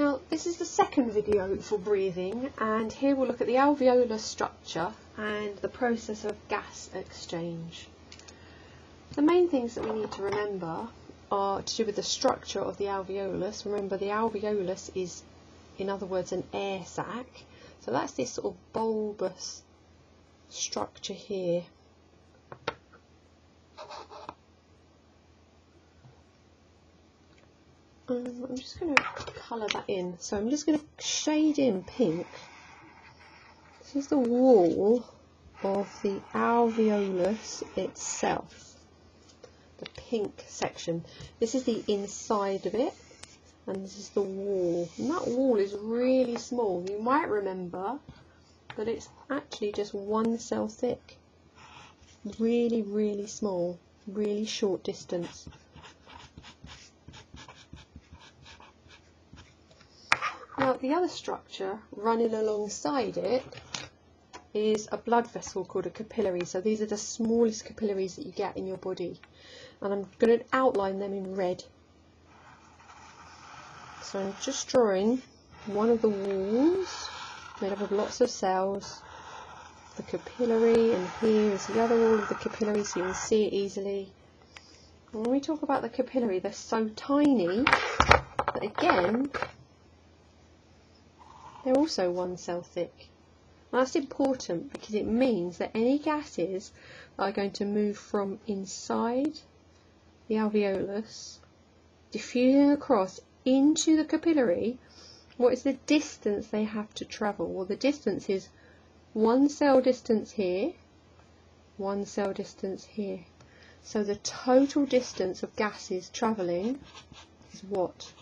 Now this is the second video for breathing, and here we'll look at the alveolus structure and the process of gas exchange. The main things that we need to remember are to do with the structure of the alveolus. Remember, the alveolus is, in other words, an air sac. So that's this sort of bulbous structure here. I'm just going to colour that in. So I'm just going to shade in pink. This is the wall of the alveolus itself. The pink section. This is the inside of it, and this is the wall. And that wall is really small. You might remember that it's actually just one cell thick. Really, really small. Really short distance. Now the other structure running alongside it is a blood vessel called a capillary. So these are the smallest capillaries that you get in your body, and I'm going to outline them in red. So I'm just drawing one of the walls made up of lots of cells, the capillary, and here is the other wall of the capillary, so you can see it easily. And when we talk about the capillary, they're so tiny that again they're also one cell thick. And that's important because it means that any gases that are going to move from inside the alveolus, diffusing across into the capillary, what is the distance they have to travel? Well, the distance is one cell distance here, one cell distance here. So the total distance of gases travelling is what?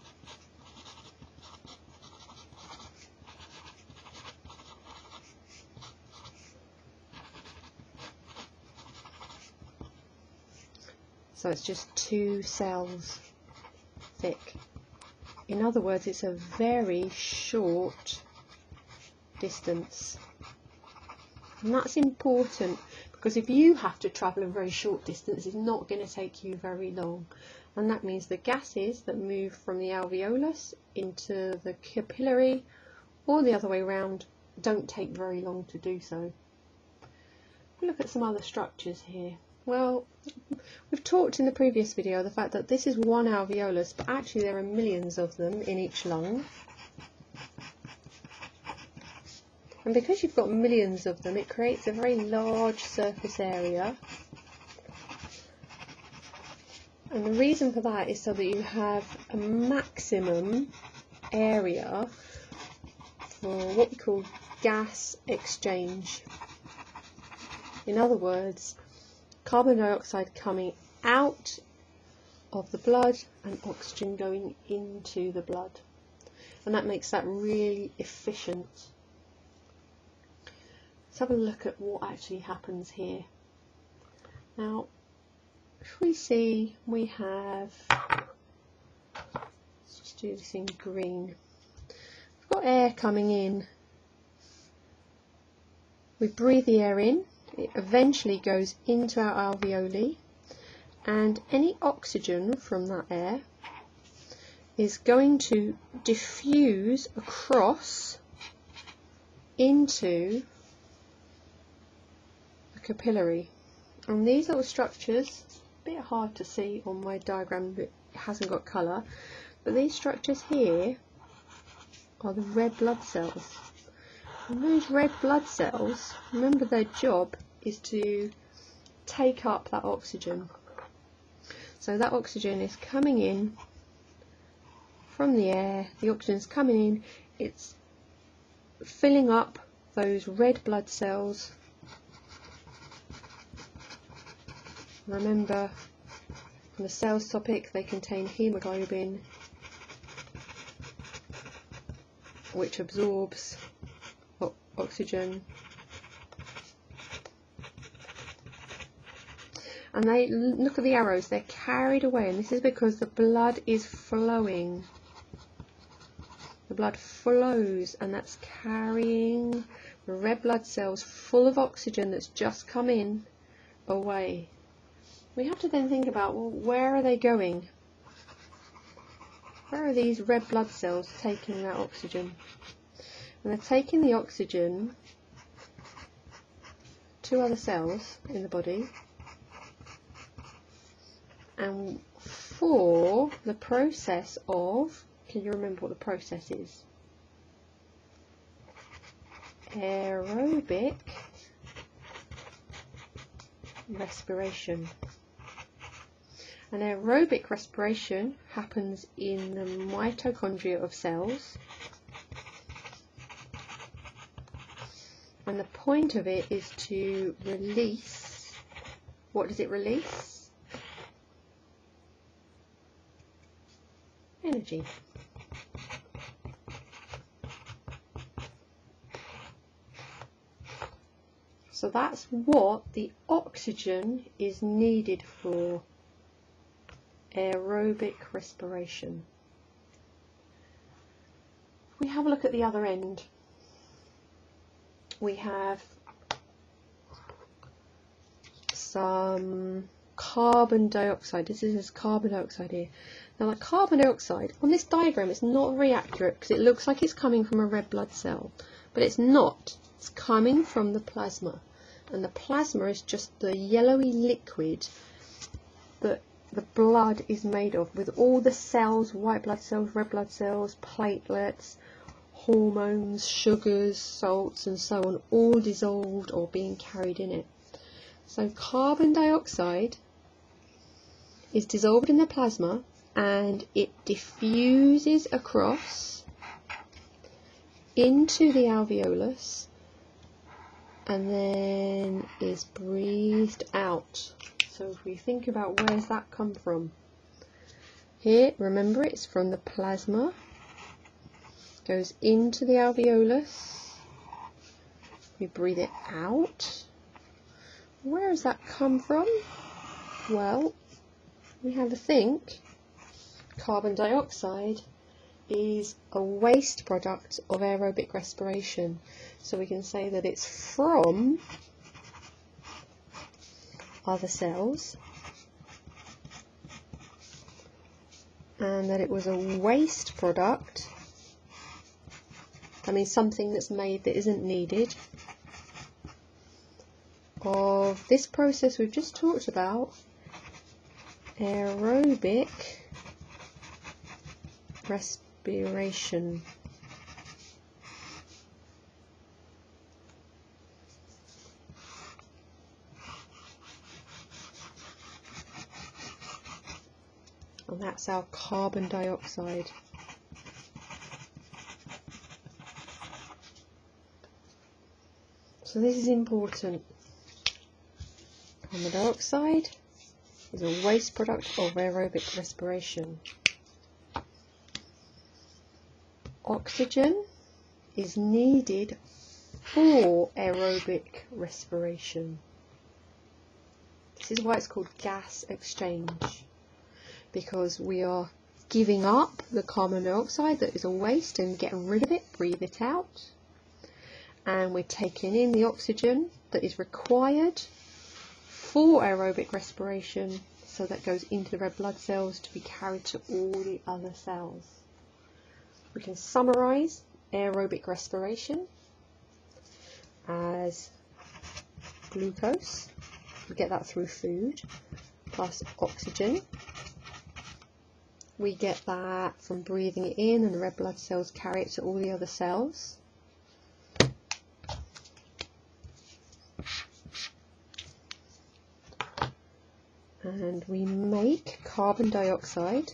So it's just 2 cells thick. In other words, it's a very short distance. And that's important because if you have to travel a very short distance, it's not going to take you very long. And that means the gases that move from the alveolus into the capillary, or the other way around, don't take very long to do so. We'll look at some other structures here. Well, we've talked in the previous video the fact that this is one alveolus, but actually there are millions of them in each lung. And because you've got millions of them, it creates a very large surface area. And the reason for that is so that you have a maximum area for what we call gas exchange. In other words, carbon dioxide coming out of the blood and oxygen going into the blood, and that makes that really efficient. Let's have a look at what actually happens here. Now if we see, we have, let's just do this in green, we've got air coming in, we breathe the air in. It eventually goes into our alveoli, and any oxygen from that air is going to diffuse across into the capillary. And these little structures, a bit hard to see on my diagram, it hasn't got colour, but these structures here are the red blood cells. And those red blood cells, remember their job is to take up that oxygen. So that oxygen is coming in from the air, the oxygen is coming in, it's filling up those red blood cells. Remember, on the cells topic, they contain hemoglobin, which absorbs oxygen. And they look at the arrows, they're carried away, and this is because the blood is flowing. The blood flows, and that's carrying the red blood cells full of oxygen that's just come in away. We have to then think about, well, where are they going? Where are these red blood cells taking that oxygen? And they're taking the oxygen to other cells in the body, and for the process of, can you remember what the process is? Aerobic respiration. And aerobic respiration happens in the mitochondria of cells, and the point of it is to release, what does it release? Energy. So that's what the oxygen is needed for, aerobic respiration. We have a look at the other end. We have some carbon dioxide. This is carbon dioxide here. Now, that carbon dioxide on this diagram, it's not very accurate because it looks like it's coming from a red blood cell, but it's not. It's coming from the plasma, and the plasma is just the yellowy liquid that the blood is made of, with all the cells, white blood cells, red blood cells, platelets, hormones, sugars, salts and so on, all dissolved or being carried in it. So carbon dioxide is dissolved in the plasma and it diffuses across into the alveolus and then is breathed out. So if we think about where's that come from? Here, remember, it's from the plasma, goes into the alveolus, we breathe it out. Where has that come from? Well, we have a think. Carbon dioxide is a waste product of aerobic respiration. So we can say that it's from other cells and that it was a waste product. I mean, something that's made that isn't needed of this process we've just talked about, aerobic respiration. And that's our carbon dioxide. So this is important. Carbon dioxide is a waste product of aerobic respiration. Oxygen is needed for aerobic respiration. This is why it's called gas exchange, because we are giving up the carbon dioxide that is a waste and getting rid of it, breathe it out, and we're taking in the oxygen that is required for aerobic respiration, so that goes into the red blood cells to be carried to all the other cells. We can summarise aerobic respiration as glucose, we get that through food, plus oxygen. We get that from breathing it in, and the red blood cells carry it to all the other cells. And we make carbon dioxide.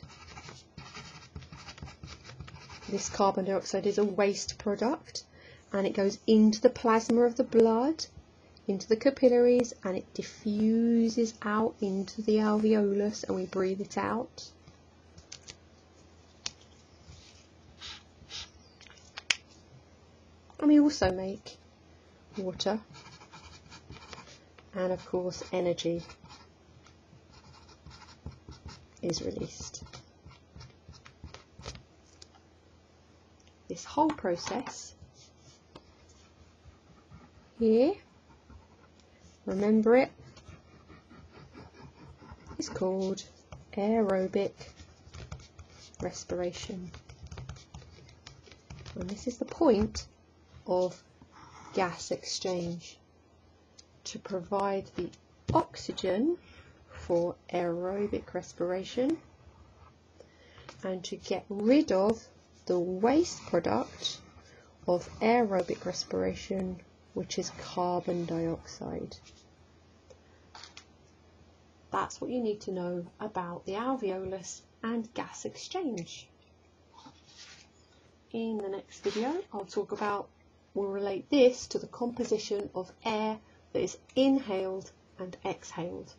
This carbon dioxide is a waste product, and it goes into the plasma of the blood, into the capillaries, and it diffuses out into the alveolus, and we breathe it out. And we also make water and of course energy is released. This whole process here, remember it, is called aerobic respiration. And this is the point of gas exchange, to provide the oxygen for aerobic respiration and to get rid of the waste product of aerobic respiration, which is carbon dioxide. That's what you need to know about the alveolus and gas exchange. In the next video, we'll relate this to the composition of air that is inhaled and exhaled.